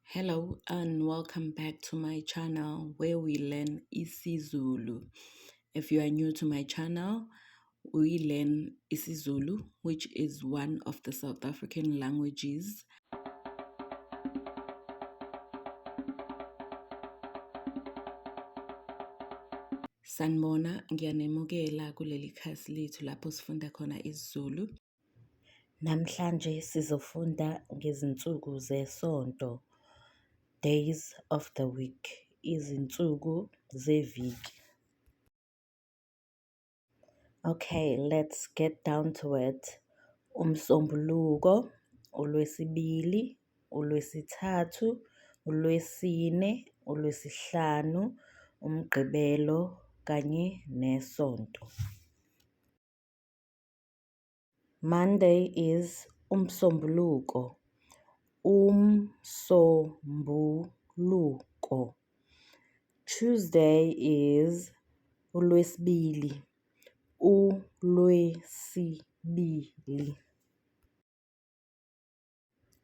Hello and welcome back to my channel where we learn IsiZulu. If you are new to my channel, we learn IsiZulu, which is one of the South African languages. Sanibona, ngiyanemukela kuleli khasi lethu lapho sifunda khona isiZulu. Namhlanje sizofunda ngezinsuku zesonto, days of the week, izinsuku zeviki. Okay, let's get down to it. Umsombuluko, lwesibili, lwesithathu, lwesine, lwesihlanu, umgqibelo kanye nesonto. Monday is umsombuluko. Umsombuluko. Tuesday is lwesibili. Lwesibile.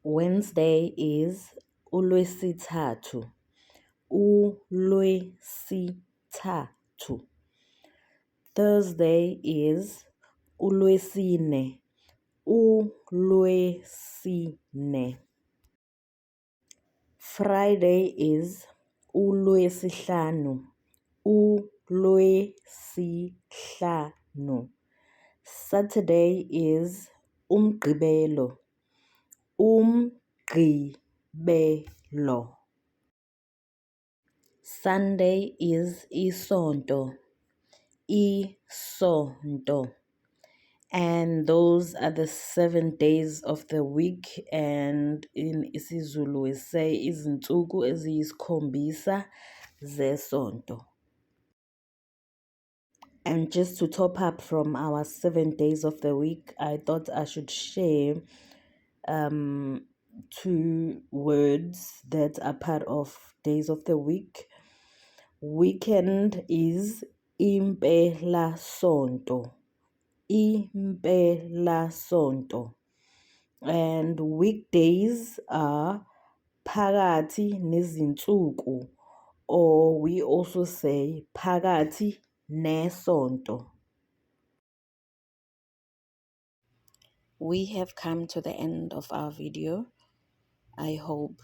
Wednesday is lwesithathu. Lwesithathu. Thursday is lwesine. Lwesine. Friday is lwesihlanu. Lwesihlanu. Saturday is umgqibelo. Umgqibelo. Sunday is isonto. Isonto. And those are the 7 days of the week, and in isiZulu we say izinsuku eziyisikhombisa zesonto. And just to top up from our 7 days of the week, I thought I should share 2 words that are part of days of the week. Weekend is impelasonto. Impelasonto. And weekdays are phakathi nezinsuku, or we also say phakathi nesonto. We have come to the end of our video. I hope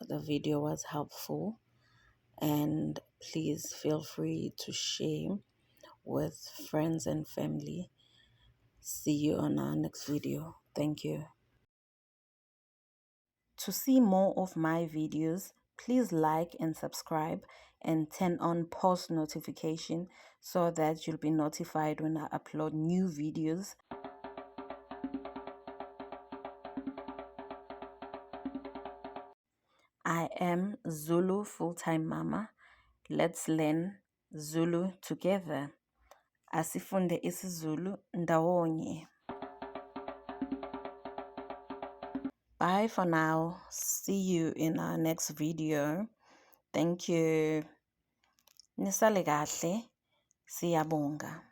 the video was helpful, and please feel free to share with friends and family. See you on our next video. Thank you. To see more of my videos, please like and subscribe and turn on post notification so that you'll be notified when I upload new videos. I am Zulu full-time mama. Let's learn Zulu together. Asifunde isiZulu ndawonye. Bye for now. See you in our next video. Thank you. Nisale kahle. Siyabonga.